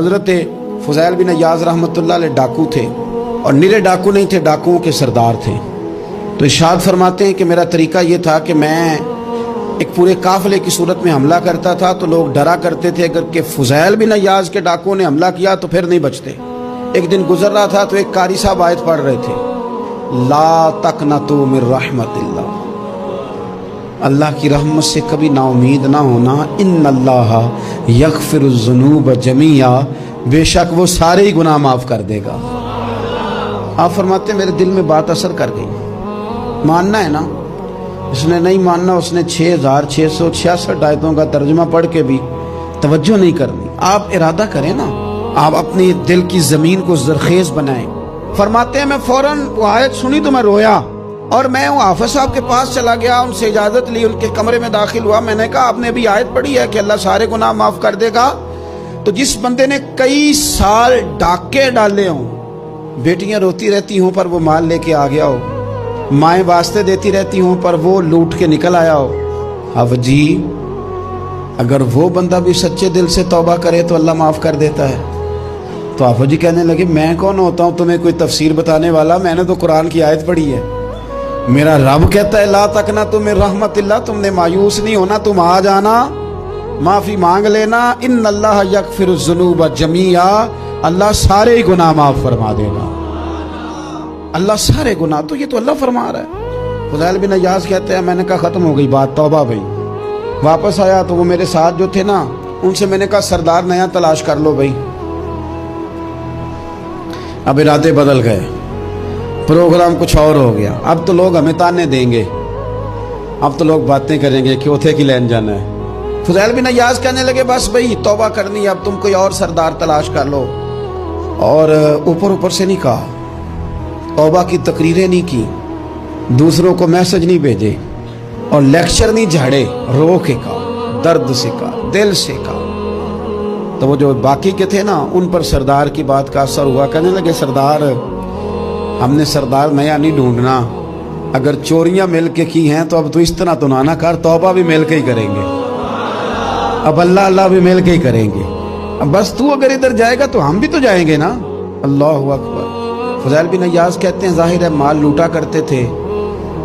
حضرت فضیل بن عیاض رحمۃ اللہ علیہ ڈاکو تھے، اور نیرے ڈاکو نہیں تھے، ڈاکوؤں کے سردار تھے۔ تو ارشاد فرماتے ہیں کہ میرا طریقہ یہ تھا کہ میں ایک پورے قافلے کی صورت میں حملہ کرتا تھا تو لوگ ڈرا کرتے تھے اگر کہ فضیل بن عیاض کے ڈاکوؤں نے حملہ کیا تو پھر نہیں بچتے۔ ایک دن گزر رہا تھا تو ایک قاری صاحب آیت پڑھ رہے تھے، لا تقنطوا من رحمت اللہ، اللہ کی رحمت سے کبھی نا امید نہ ہونا، ان اللہ یغفر الذنوب جمیعا، بے شک وہ سارے ہی گناہ معاف کر دے گا۔ آپ فرماتے ہیں میرے دل میں بات اثر کر گئی، ماننا ہے نا۔ اس نے نہیں ماننا، اس نے 6666 آیتوں کا ترجمہ پڑھ کے بھی توجہ نہیں کرنی۔ آپ ارادہ کریں نا، آپ اپنی دل کی زمین کو زرخیز بنائیں۔ فرماتے ہیں میں فوراً وہ آیت سنی تو میں رویا، اور میں وہ حافظ صاحب کے پاس چلا گیا، ان سے اجازت لی، ان کے کمرے میں داخل ہوا۔ میں نے کہا آپ نے ابھی آیت پڑھی ہے کہ اللہ سارے گناہ معاف کر دے گا؟ تو جس بندے نے کئی سال ڈاکے ڈالے ہوں، بیٹیاں روتی رہتی ہوں پر وہ مال لے کے آ گیا ہو، مائیں واسطے دیتی رہتی ہوں پر وہ لوٹ کے نکل آیا ہو، اب جی اگر وہ بندہ بھی سچے دل سے توبہ کرے تو اللہ معاف کر دیتا ہے۔ تو آفا جی کہنے لگے میں کون ہوتا ہوں تمہیں کوئی تفسیر بتانے والا، میں نے تو قرآن کی آیت پڑھی ہے، میرا رب کہتا ہے لا تقنطوا من رحمت اللہ، تم نے مایوس نہیں ہونا، تم آ جانا، معافی مانگ لینا، ان اللہ یغفر الذنوب جمیعا، اللہ سارے گناہ معاف فرما دے گا، اللہ سارے گناہ۔ تو یہ تو اللہ فرما رہا ہے۔ فضیل بن عیاض کہتے ہیں میں نے کہا ختم ہو گئی بات، توبہ بھائی۔ واپس آیا تو وہ میرے ساتھ جو تھے نا، ان سے میں نے کہا سردار نیا تلاش کر لو بھائی۔ اب ارادے بدل گئے، پروگرام کچھ اور ہو گیا۔ اب تو لوگ ہمیں تانے دیں گے، اب تو لوگ باتیں کریں گے کہ اوتھے کی لین جانا ہے۔ فضیل بن عیاض کہنے لگے بس بھائی توبہ کرنی، اب تم کوئی اور سردار تلاش کر لو۔ اور اوپر سے نہیں کہا، توبہ کی تقریریں نہیں کی، دوسروں کو میسج نہیں بھیجے، اور لیکچر نہیں جھاڑے، رو کے کہا، درد سے کہا، دل سے کہا۔ تو وہ جو باقی کے تھے نا، ان پر سردار کی بات کا اثر ہوا، کہنے لگے سردار ہم نے سردار نیا نہیں ڈھونڈنا، اگر چوریاں مل کے کی ہیں تو اب تو اس طرح تو نہ کر، توبہ بھی مل کے ہی کریں گے، اب اللہ بھی مل کے ہی کریں گے، اب بس تو اگر ادھر جائے گا تو ہم بھی تو جائیں گے نا۔ اللہ اکبر۔ فضیل بن عیاض کہتے ہیں ظاہر ہے مال لوٹا کرتے تھے،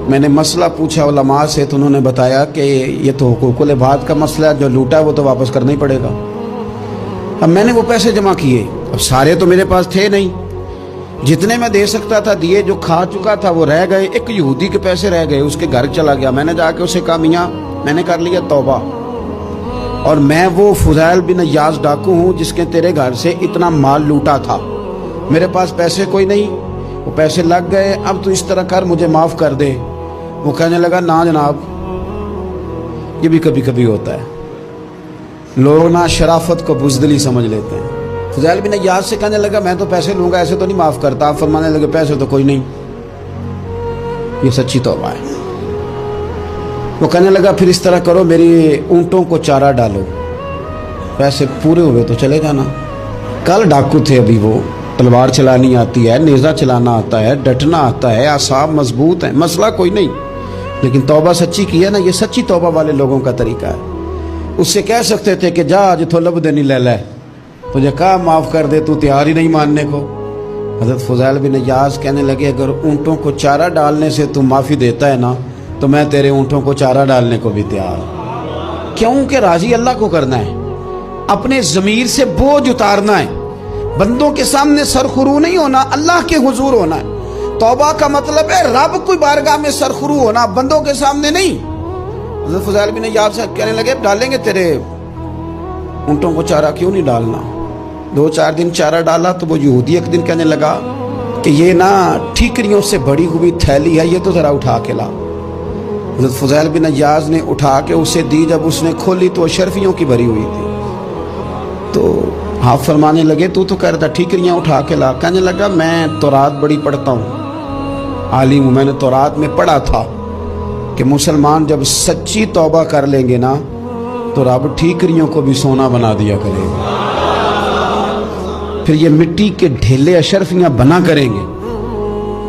میں نے مسئلہ پوچھا علماء سے تو انہوں نے بتایا کہ یہ تو حقوق العباد کا مسئلہ ہے، جو لوٹا ہے وہ تو واپس کرنا ہی پڑے گا۔ اب میں نے وہ پیسے جمع کیے، اب سارے تو میرے پاس تھے نہیں، جتنے میں دے سکتا تھا دیے، جو کھا چکا تھا وہ رہ گئے، ایک یہودی کے پیسے رہ گئے، اس کے گھر چلا گیا، میں نے جا کے اسے کہا میاں میں نے کر لیا توبہ، اور میں وہ فضیل بن عیاض ڈاکو ہوں جس کے تیرے گھر سے اتنا مال لوٹا تھا، میرے پاس پیسے کوئی نہیں، وہ پیسے لگ گئے، اب تو اس طرح کر مجھے معاف کر دے۔ وہ کہنے لگا نا جناب، یہ بھی کبھی کبھی ہوتا ہے، لوگ نا شرافت کو بزدلی سمجھ لیتے ہیں۔ فضیل بن عیاض سے کہنے لگا میں تو پیسے لوں گا، ایسے تو نہیں معاف کرتا۔ آپ فرمانے لگے پیسے تو کوئی نہیں، یہ سچی توبہ ہے۔ وہ کہنے لگا پھر اس طرح کرو، میری اونٹوں کو چارہ ڈالو، پیسے پورے ہوئے تو چلے جانا۔ کل ڈاکو تھے، ابھی وہ تلوار چلانی آتی ہے، نیزہ چلانا آتا ہے، ڈٹنا آتا ہے، اعصاب مضبوط ہیں، مسئلہ کوئی نہیں، لیکن توبہ سچی کی ہے نا، یہ سچی توبہ والے لوگوں کا طریقہ ہے۔ اس سے کہہ سکتے تھے کہ جا جتھو لب دینی لے لے، تجھے کہا معاف کر دے، تو تیار ہی نہیں ماننے کو۔ حضرت فضیل بن عیاض کہنے لگے اگر اونٹوں کو چارہ ڈالنے سے تو معافی دیتا ہے نا، تو میں تیرے اونٹوں کو چارہ ڈالنے کو بھی تیار ہوں، کیونکہ راضی اللہ کو کرنا ہے، اپنے ضمیر سے بوجھ اتارنا ہے، بندوں کے سامنے سرخرو نہیں ہونا، اللہ کے حضور ہونا ہے۔ توبہ کا مطلب ہے رب کوئی بارگاہ میں سرخرو ہونا، بندوں کے سامنے نہیں۔ حضرت فضیل بن عیاض سے کہنے لگے ڈالیں گے تیرے اونٹوں کو چارہ، کیوں نہیں ڈالنا؟ 2-4 دن چارہ ڈالا تو وہ یہودی ایک دن کہنے لگا کہ یہ نا ٹھیکریوں سے بڑی ہوئی تھیلی ہے، یہ تو ذرا اٹھا کے لا۔ حضرت فضیل بن عیاض نے اٹھا کے اسے دی، جب اس نے کھولی تو اشرفیوں کی بھری ہوئی تھی۔ تو آپ فرمانے لگے تو کہہ رہا تھا ٹھیکریاں اٹھا کے لا۔ کہنے لگا میں تورات بڑی پڑھتا ہوں، عالم ہوں، میں نے تورات میں پڑھا تھا کہ مسلمان جب سچی توبہ کر لیں گے نا تو رب ٹھیکریوں کو بھی سونا بنا دیا کرے گا، پھر یہ مٹی کے ڈھیلے اشرفیاں بنا کریں گے۔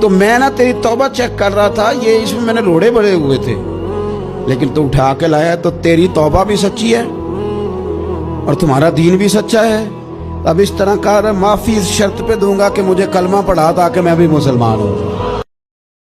تو میں نا تیری توبہ چیک کر رہا تھا، یہ اس میں میں نے روڑے بڑے ہوئے تھے، لیکن تو اٹھا کے لایا، تو تیری توبہ بھی سچی ہے اور تمہارا دین بھی سچا ہے، اب اس طرح کہا رہا معافی اس شرط پہ دوں گا کہ مجھے کلمہ پڑھا تاکہ میں بھی مسلمان ہوں.